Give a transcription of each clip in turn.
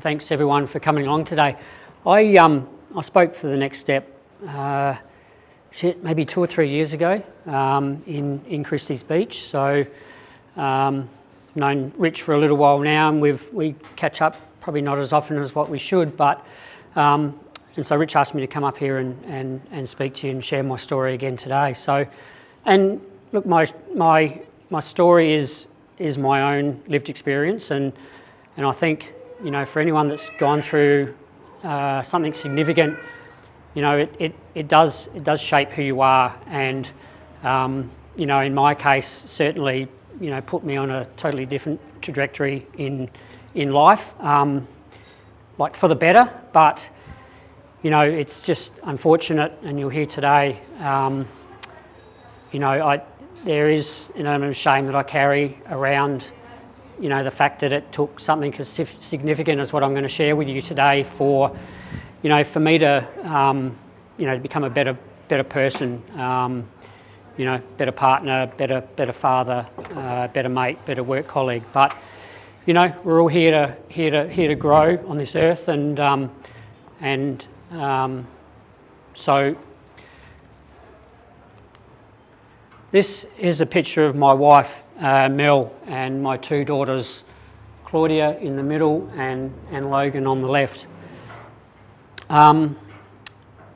Thanks everyone for coming along today. I spoke for the next step maybe 2 or 3 years ago in Christie's Beach. So known Rich for a little while now, and we catch up probably not as often as what we should, but and so Rich asked me to come up here and speak to you and share my story again today. So, and look, my story is my own lived experience, and I think, you know, for anyone that's gone through something significant, you know, it does shape who you are, and you know, in my case, certainly, you know, put me on a totally different trajectory in life, like for the better. But you know, it's just unfortunate, and you'll hear today, you know, there is an element of shame that I carry around, you know, the fact that it took something as significant as what I'm going to share with you today for, you know, for me to, you know, become a better person, you know, better partner, better father, better mate, better work colleague. But, you know, we're all here to grow on this earth, and so this is a picture of my wife, Mel, and my 2 daughters, Claudia in the middle and Logan on the left.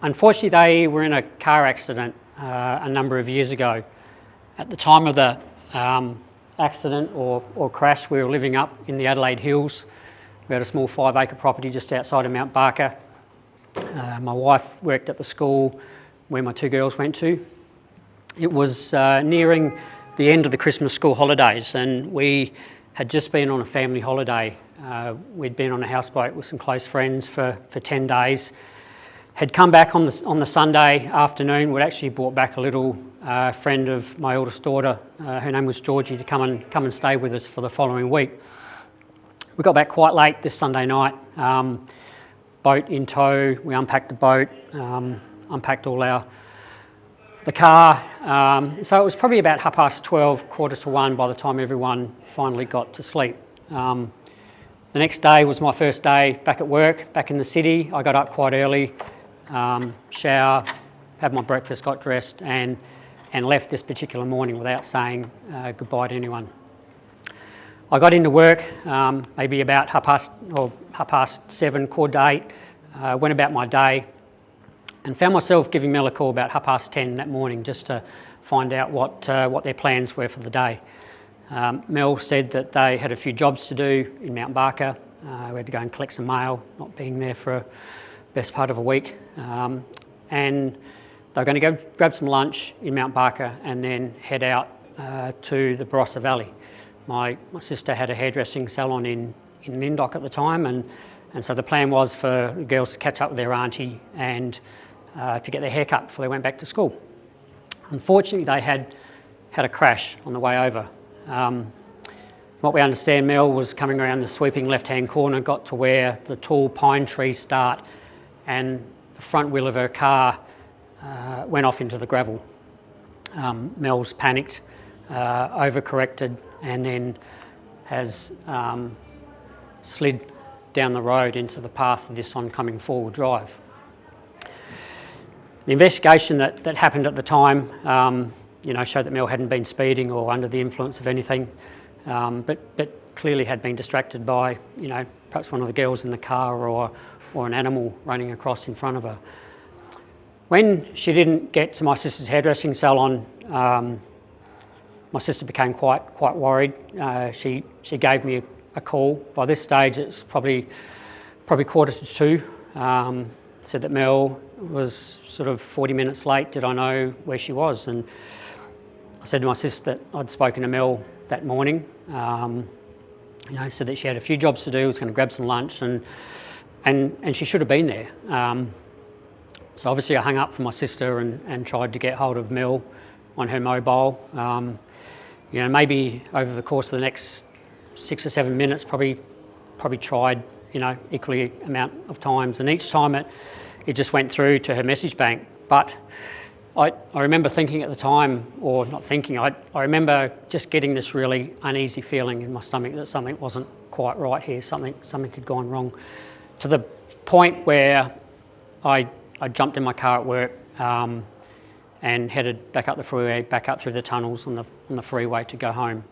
Unfortunately, they were in a car accident a number of years ago. At the time of the accident or crash, we were living up in the Adelaide Hills. We had a small 5-acre property just outside of Mount Barker. My wife worked at the school where my 2 girls went to. It was nearing the end of the Christmas school holidays, and we had just been on a family holiday. We'd been on a houseboat with some close friends for 10 days. Had come back on the Sunday afternoon. We'd actually brought back a little friend of my oldest daughter, her name was Georgie, to come and stay with us for the following week. We got back quite late this Sunday night. Boat in tow. We unpacked the boat, unpacked all the car, so it was probably about 12:30, 1:45 by the time everyone finally got to sleep. The next day was my first day back at work, back in the city. I got up quite early, shower, had my breakfast, got dressed, and left this particular morning without saying goodbye to anyone. I got into work maybe about 7:30, 8:15, went about my day, and found myself giving Mel a call about 10:30 that morning just to find out what their plans were for the day. Mel said that they had a few jobs to do in Mount Barker. We had to go and collect some mail, not being there for the best part of a week. And they were going to go grab some lunch in Mount Barker and then head out to the Barossa Valley. My sister had a hairdressing salon in Lyndoch at the time, and so the plan was for the girls to catch up with their auntie and to get their hair cut before they went back to school. Unfortunately, they had a crash on the way over. From what we understand, Mel was coming around the sweeping left-hand corner, got to where the tall pine trees start, and the front wheel of her car went off into the gravel. Mel's panicked, overcorrected, and then has slid down the road into the path of this oncoming 4-wheel drive. The investigation that happened at the time, you know, showed that Mel hadn't been speeding or under the influence of anything, but clearly had been distracted by, you know, perhaps one of the girls in the car or an animal running across in front of her. When she didn't get to my sister's hairdressing salon, my sister became quite worried. She gave me a call. By this stage, it's probably 1:45. Said that Mel was sort of 40 minutes late. Did I know where she was? And I said to my sister that I'd spoken to Mel that morning. You know, said that she had a few jobs to do, was going to grab some lunch, and she should have been there. So obviously I hung up from my sister and tried to get hold of Mel on her mobile. You know, maybe over the course of the next 6 or 7 minutes, probably tried, you know, equally amount of times, and each time it just went through to her message bank. But I remember thinking at the time, or not thinking, I remember just getting this really uneasy feeling in my stomach that something wasn't quite right here, something had gone wrong, to the point where I jumped in my car at work and headed back up the freeway, back up through the tunnels on the freeway to go home.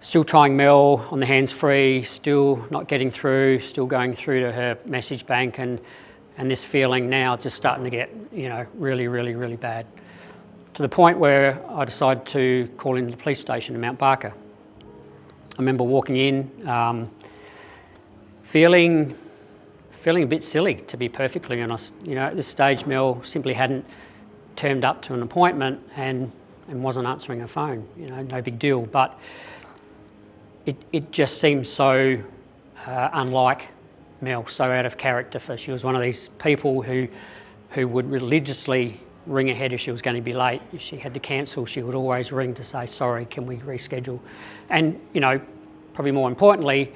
Still trying Mel on the hands-free, still not getting through, still going through to her message bank, and this feeling now just starting to get, really, really, really bad. To the point where I decided to call into the police station in Mount Barker. I remember walking in, feeling a bit silly, to be perfectly honest. At this stage, Mel simply hadn't turned up to an appointment and wasn't answering her phone. No big deal, but it just seemed so unlike Mel, so out of character. For she was one of these people who would religiously ring ahead if she was going to be late. If she had to cancel, she would always ring to say, sorry, can we reschedule? And probably more importantly,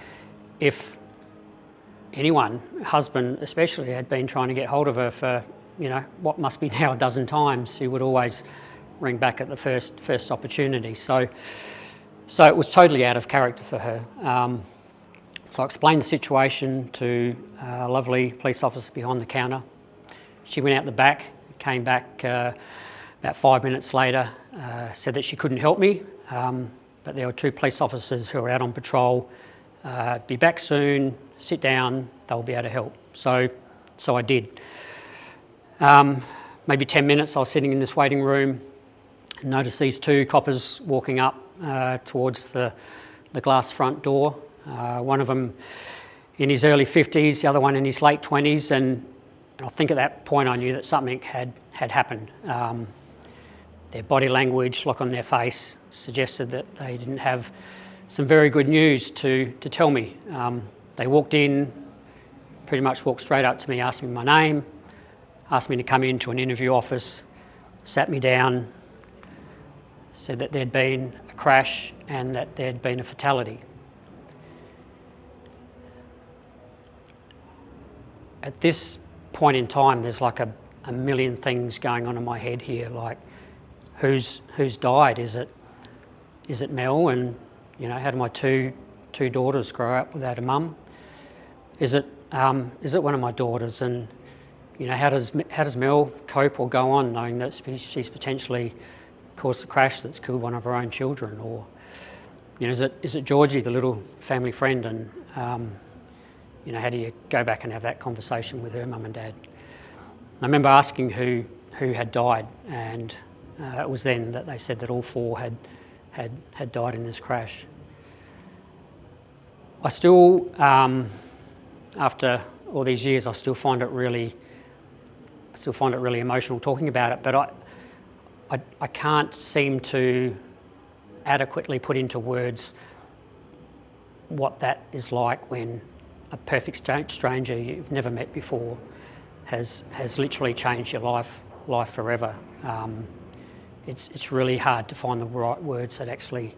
if anyone, husband especially, had been trying to get hold of her for what must be now a dozen times, she would always ring back at the first opportunity. So it was totally out of character for her. So I explained the situation to a lovely police officer behind the counter. She went out the back, came back about 5 minutes later, said that she couldn't help me, but there were 2 police officers who were out on patrol. Be back soon, sit down, they'll be able to help. So I did. Maybe 10 minutes I was sitting in this waiting room and noticed these 2 coppers walking up towards the glass front door. One of them in his early 50s, the other one in his late 20s, and I think at that point I knew that something had happened. Their body language, look on their face, suggested that they didn't have some very good news to tell me. They walked in, pretty much walked straight up to me, asked me my name, asked me to come into an interview office, sat me down, said that there'd been a crash and that there'd been a fatality. At this point in time, there's like a million things going on in my head here, like who's died? Is it Mel? And how do my two daughters grow up without a mum? Is it one of my daughters? And how does Mel cope or go on knowing that she's potentially caused a crash that's killed one of her own children? Or is it Georgie, the little family friend? And how do you go back and have that conversation with her mum and dad? I remember asking who had died, and it was then that they said that all 4 had died in this crash. I still, after all these years, I still find it really emotional talking about it, but I can't seem to adequately put into words what that is like when a perfect stranger you've never met before has literally changed your life forever. It's really hard to find the right words that actually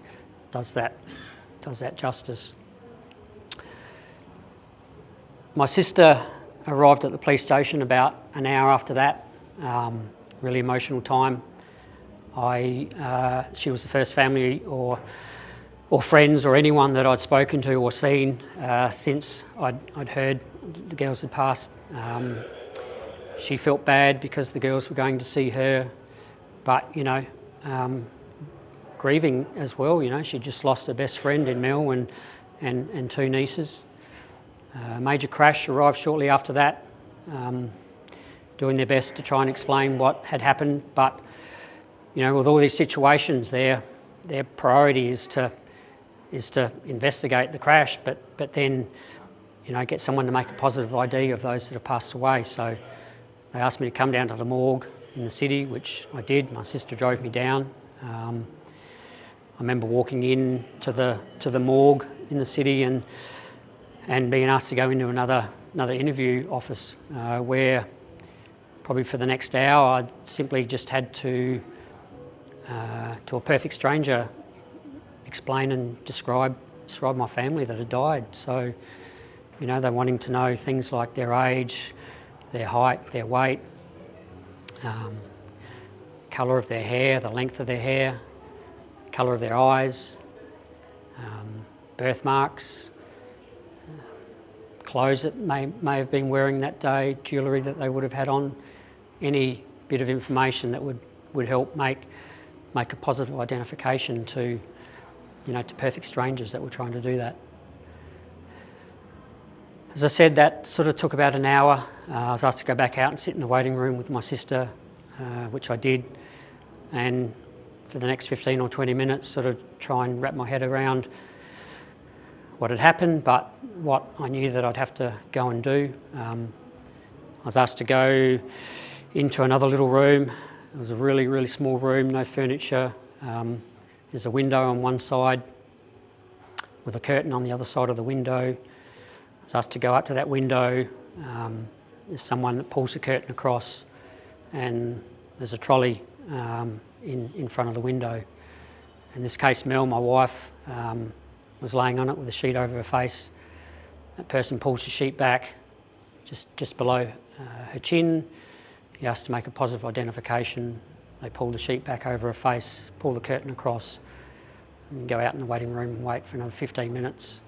does that justice. My sister arrived at the police station about an hour after that. Really emotional time. She was the first family or friends or anyone that I'd spoken to or seen since I'd heard the girls had passed. She felt bad because the girls were going to see her, but grieving as well. She just lost her best friend in Mel and 2 nieces. Major crash arrived shortly after that, doing their best to try and explain what had happened, but with all these situations, their priority is to investigate the crash, but then get someone to make a positive ID of those that have passed away. So they asked me to come down to the morgue in the city, which I did. My sister drove me down. I remember walking in to the morgue in the city and being asked to go into another interview office where probably for the next hour I simply just had to a perfect stranger explain and describe my family that had died. So they're wanting to know things like their age, their height, their weight, colour of their hair, the length of their hair, colour of their eyes, birthmarks, clothes that may have been wearing that day, jewellery that they would have had on, any bit of information that would help make a positive identification to perfect strangers that were trying to do that. As I said, that sort of took about an hour. I was asked to go back out and sit in the waiting room with my sister, which I did, and for the next 15 or 20 minutes sort of try and wrap my head around what had happened, but what I knew that I'd have to go and do. I was asked to go into another little room. It was a really, really small room, no furniture. There's a window on one side with a curtain on the other side of the window. I was asked to go up to that window. There's someone that pulls the curtain across, and there's a trolley in front of the window. In this case, Mel, my wife, was laying on it with a sheet over her face. That person pulls the sheet back just below her chin. He asked to make a positive identification. They pull the sheet back over her face, pull the curtain across, and go out in the waiting room and wait for another 15 minutes.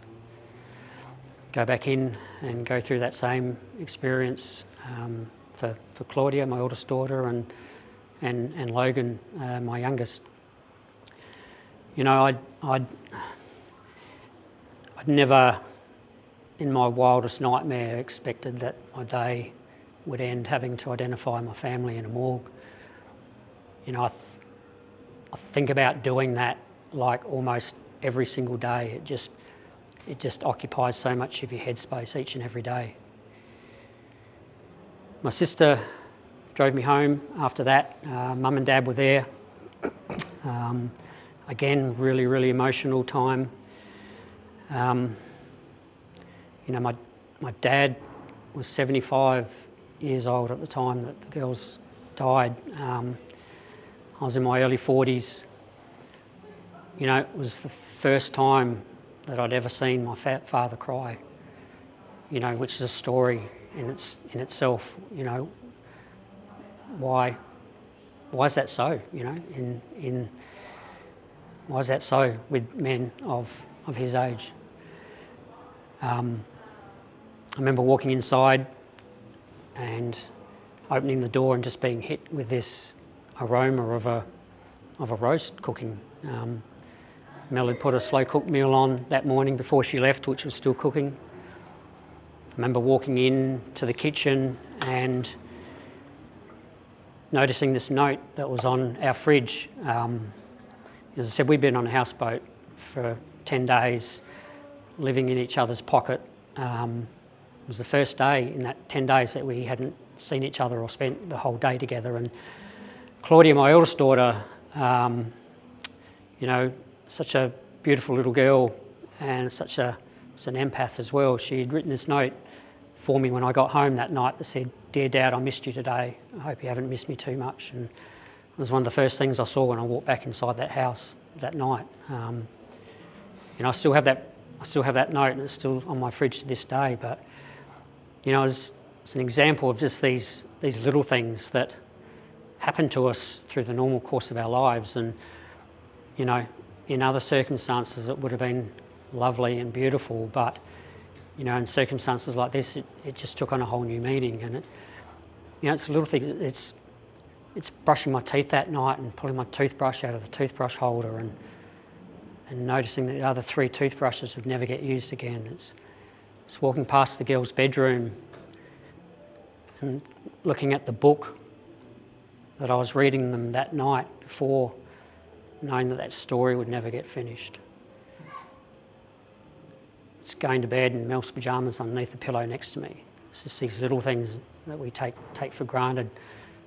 Go back in and go through that same experience for Claudia, my oldest daughter, and Logan, my youngest. I'd never, in my wildest nightmare, expected that my day would end having to identify my family in a morgue. I think about doing that like almost every single day. It just occupies so much of your headspace each and every day. My sister drove me home after that. Mum and Dad were there. Again, really, really emotional time. My dad was 75 years old at the time that the girls died. I was in my early 40s. It was the first time that I'd ever seen my father cry, which is a story in itself. Why is that so? Why is that so with men of his age? I remember walking inside and opening the door and just being hit with this aroma of a roast cooking. Mel had put a slow cooked meal on that morning before she left, which was still cooking. I remember walking in to the kitchen and noticing this note that was on our fridge. As I said, we'd been on a houseboat for 10 days, living in each other's pocket. It was the first day in that 10 days that we hadn't seen each other or spent the whole day together. And Claudia, my eldest daughter, such a beautiful little girl and such an empath as well. She had written this note for me when I got home that night that said, "Dear Dad, I missed you today. I hope you haven't missed me too much." And it was one of the first things I saw when I walked back inside that house that night. I still have that note, and it's still on my fridge to this day. But it's an example of just these little things that happen to us through the normal course of our lives. And in other circumstances it would have been lovely and beautiful, but in circumstances like this it just took on a whole new meaning. And it's a little thing. It's brushing my teeth that night and pulling my toothbrush out of the toothbrush holder and noticing that the other 3 toothbrushes would never get used again. It's walking past the girls' bedroom and looking at the book that I was reading them that night before, knowing that story would never get finished. It's going to bed in Mel's pyjamas underneath the pillow next to me. It's just these little things that we take for granted,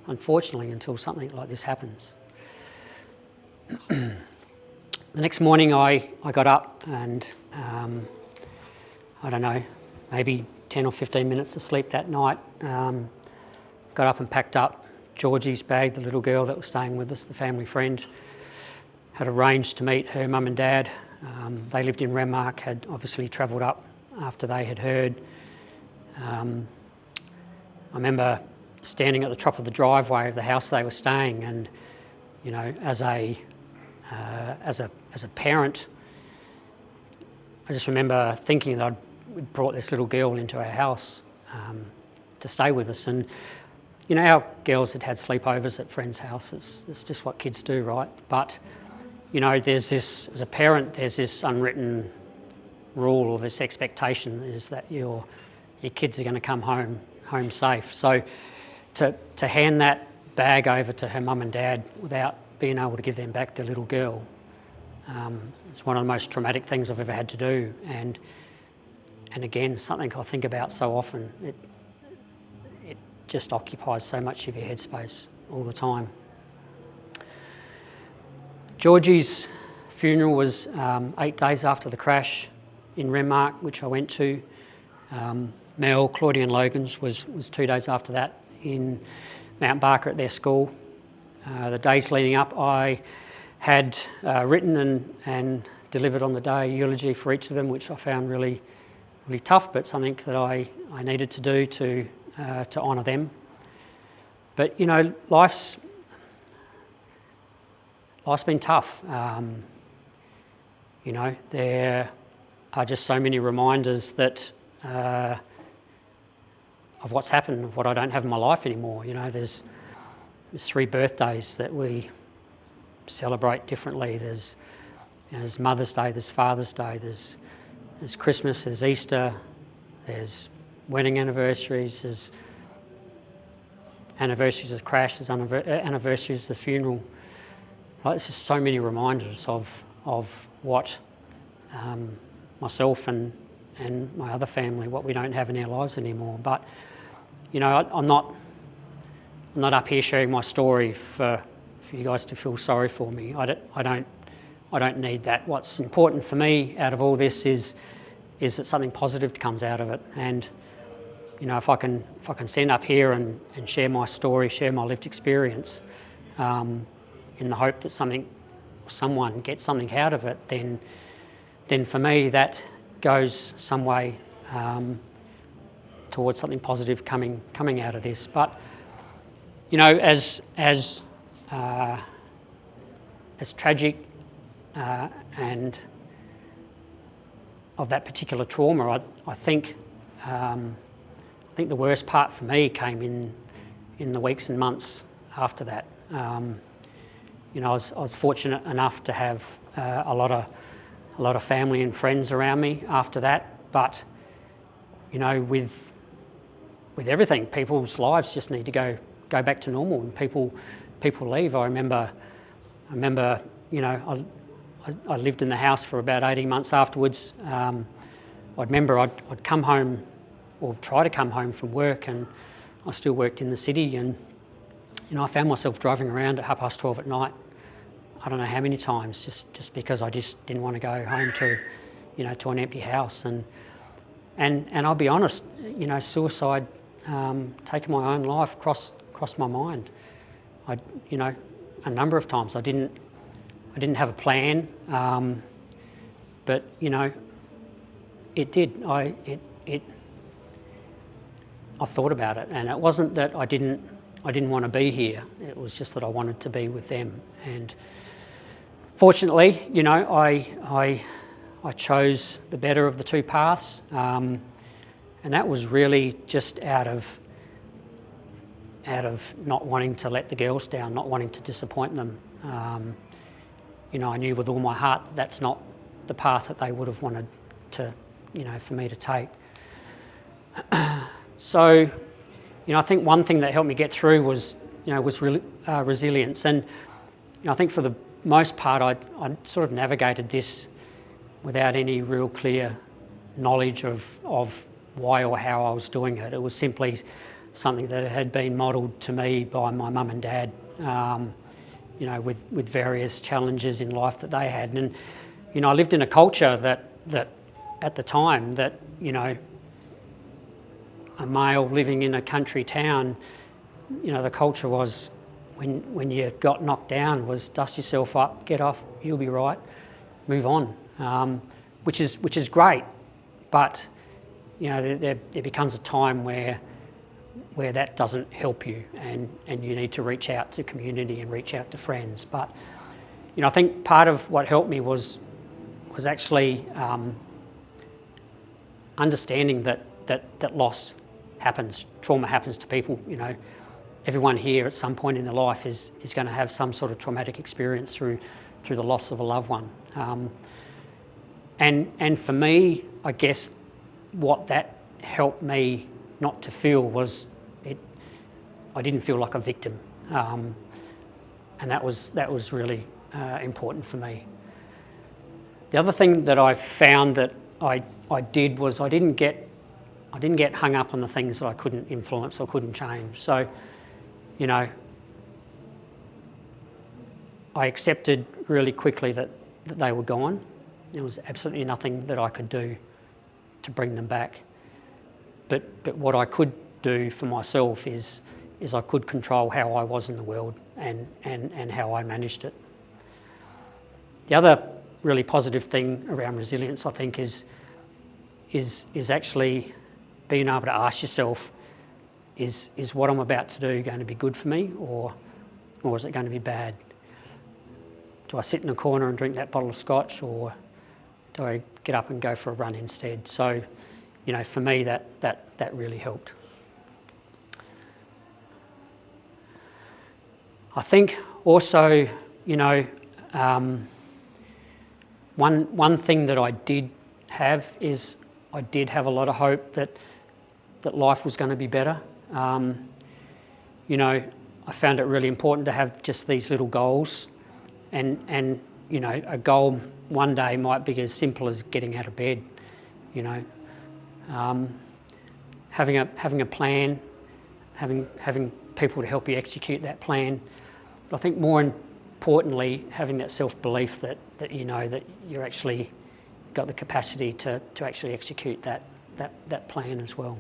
unfortunately, until something like this happens. The next morning I got up and, I don't know, maybe 10 or 15 minutes of sleep that night. Got up and packed up Georgie's bag, the little girl that was staying with us, the family friend. Had arranged to meet her mum and dad. They lived in Renmark, had obviously travelled up after they had heard. I remember standing at the top of the driveway of the house they were staying, and You know, as a parent, I just remember thinking that we'd brought this little girl into our house to stay with us, and you know, our girls had sleepovers at friends' houses. It's just what kids do, right? But you know, there's this, as a parent, there's this unwritten rule or this expectation is that your kids are going to come home safe. So to hand that bag over to her mum and dad without being able to give them back their little girl, it's one of the most traumatic things I've ever had to do. And again, something I think about so often. It just occupies so much of your headspace all the time. Georgie's funeral was 8 days after the crash in Renmark, which I went to. Mel, Claudia and Logan's was 2 days after that in Mount Barker at their school. The days leading up, I had written and delivered on the day a eulogy for each of them, which I found really, really tough, but something that I needed to do to honour them. But you know, life's been tough. You know, there are just so many reminders that of what's happened, of what I don't have in my life anymore. You know, there's 3 birthdays that we celebrate differently. There's Mother's Day, there's Father's Day, there's Christmas, there's Easter, there's wedding anniversaries, there's anniversaries of the crash, there's anniversaries of the funeral. Like, there's just so many reminders of what myself and my other family, what we don't have in our lives anymore. But you know, I'm not up here sharing my story for you guys to feel sorry for me. I don't need that. What's important for me out of all this is that something positive comes out of it. And you know, if I can stand up here and share my story, share my lived experience, in the hope that someone gets something out of it, then for me that goes some way towards something positive coming out of this. But you know, as tragic and of that particular trauma, I think the worst part for me came in the weeks and months after that. You know, I was fortunate enough to have a lot of family and friends around me after that, but you know, with everything, people's lives just need to go back to normal, and people leave. I remember, you know, I lived in the house for about 18 months afterwards. I remember I'd come home, or try to come home from work, and I still worked in the city, and you know, I found myself driving around at 12:30 at night. I don't know how many times, just because I just didn't want to go home to an empty house. And I'll be honest, you know, suicide, taking my own life crossed my mind. You know, a number of times I didn't have a plan, but you know, it did. I thought about it, and it wasn't that I didn't want to be here. It was just that I wanted to be with them. And fortunately, you know, I chose the better of the 2 paths, and that was really just out of not wanting to let the girls down, not wanting to disappoint them. You know, I knew with all my heart that that's not the path that they would have wanted to, you know, for me to take. So, you know, I think one thing that helped me get through was resilience. And you know, I think for the most part, I sort of navigated this without any real clear knowledge of why or how I was doing it. It was simply something that had been modelled to me by my mum and dad, you know, with various challenges in life that they had. And you know, I lived in a culture that at the time that, you know, a male living in a country town, you know, the culture was when you got knocked down was dust yourself up, get off, you'll be right, move on, which is great. But you know, there becomes a time where that doesn't help you, and you need to reach out to community and reach out to friends. But I think part of what helped me was actually understanding that loss happens, trauma happens to people. Everyone here at some point in their life is going to have some sort of traumatic experience through the loss of a loved one. And for me, I guess what that helped me not to feel was I didn't feel like a victim, and that was really important for me. The other thing that I found that I did was I didn't get hung up on the things that I couldn't influence or couldn't change. So, I accepted really quickly that they were gone. There was absolutely nothing that I could do to bring them back. But what I could do for myself is I could control how I was in the world and how I managed it. The other really positive thing around resilience, I think, is actually being able to ask yourself, is what I'm about to do going to be good for me, or is it going to be bad? Do I sit in a corner and drink that bottle of scotch, or do I get up and go for a run instead? So, for me, that really helped. I think also, one thing that I did have is I did have a lot of hope that life was going to be better. I found it really important to have just these little goals, and a goal one day might be as simple as getting out of bed. Having a plan, having people to help you execute that plan. But I think more importantly, having that self-belief that you're actually got the capacity to actually execute that plan as well.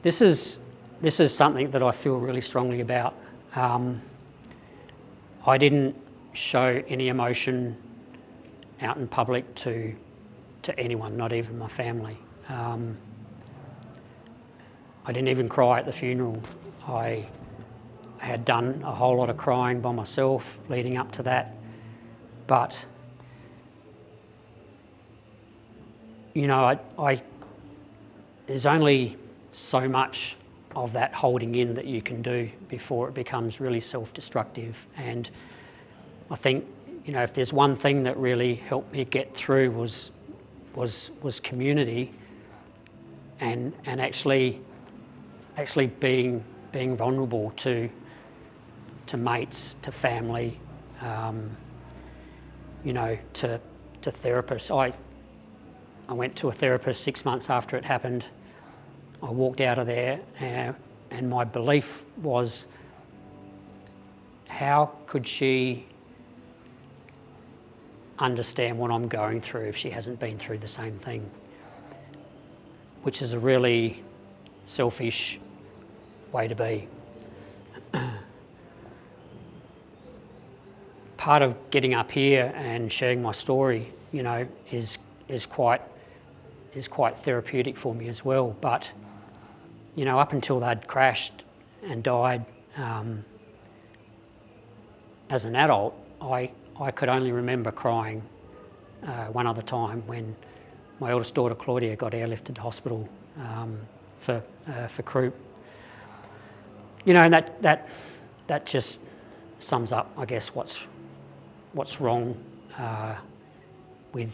This is something that I feel really strongly about. I didn't show any emotion out in public to anyone, not even my family. I didn't even cry at the funeral. I had done a whole lot of crying by myself leading up to that, but there's only so much of that holding in that you can do before it becomes really self-destructive. And I think if there's one thing that really helped me get through was community, and actually being vulnerable to mates, to family, to therapists. I went to a therapist 6 months after it happened. I walked out of there, and my belief was, how could she understand what I'm going through if she hasn't been through the same thing? Which is a really selfish way to be. Part of getting up here and sharing my story, is quite therapeutic for me as well. But up until they'd crashed and died, as an adult, I could only remember crying one other time when my eldest daughter Claudia got airlifted to hospital for croup. And that just sums up, I guess, what's wrong with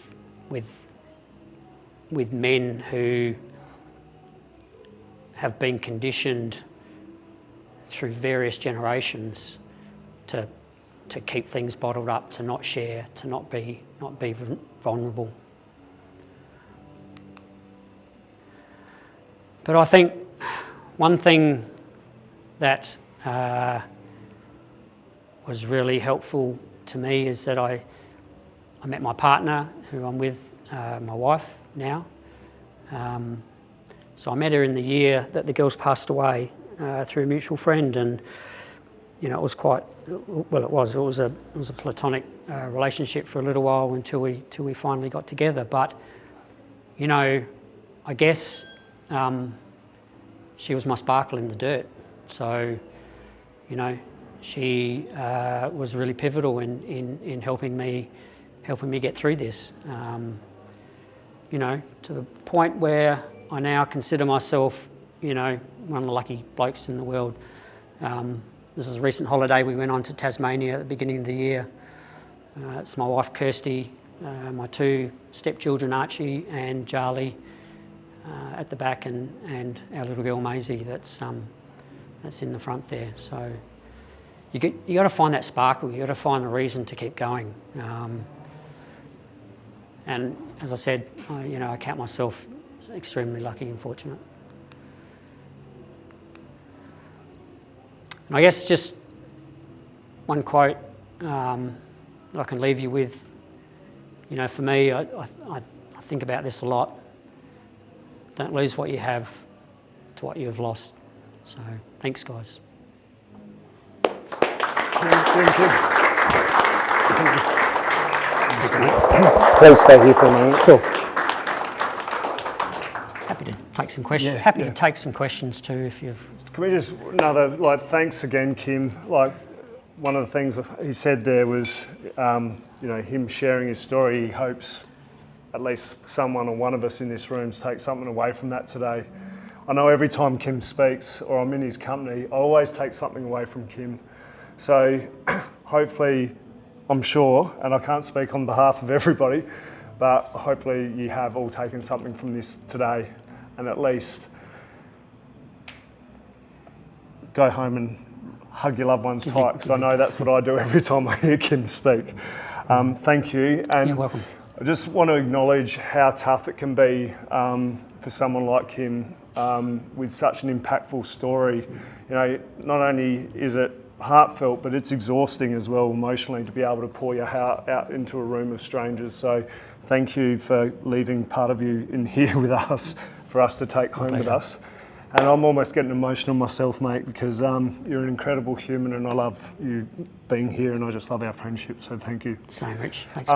men who have been conditioned through various generations to keep things bottled up, to not share, to not be vulnerable. But I think one thing that was really helpful to me is that I met my partner, who I'm with, my wife now. So I met her in the year that the girls passed away through a mutual friend, and it was it was a platonic relationship for a little while until we finally got together. But I guess she was my sparkle in the dirt. So, you know, she was really pivotal in helping me get through this. You know, to the point where I now consider myself, you know, one of the lucky blokes in the world. This is a recent holiday we went on to Tasmania at the beginning of the year. It's my wife Kirsty, my two stepchildren Archie and Charlie at the back, and our little girl Maisie that's in the front there. So you got to find that sparkle. You got to find the reason to keep going. And as I said, you know, I count myself extremely lucky and fortunate. And I guess just one quote that I can leave you with. You know, for me, I think about this a lot. Don't lose what you have to what you have lost. So, thanks, guys. Thank you. Please stay here for a moment. Sure. Happy to take some questions. Yeah, Happy yeah. to take some questions too if you've... Can we just, thanks again, Kym. Like, one of the things he said there was, you know, him sharing his story. He hopes at least someone or one of us in this room take something away from that today. I know every time Kym speaks or I'm in his company, I always take something away from Kym. So hopefully, I'm sure, and I can't speak on behalf of everybody, but hopefully you have all taken something from this today, and at least go home and hug your loved ones tight, because I know that's what I do every time I hear Kym speak. Thank you. And You're welcome. I just want to acknowledge how tough it can be for someone like Kym with such an impactful story. You know, not only is it heartfelt, but it's exhausting as well emotionally to be able to pour your heart out into a room of strangers. So thank you for leaving part of you in here with us for us to take home with us. And I'm almost getting emotional myself, mate, because you're an incredible human and I love you being here and I just love our friendship, so thank you. Same, Rich. Thanks, mate.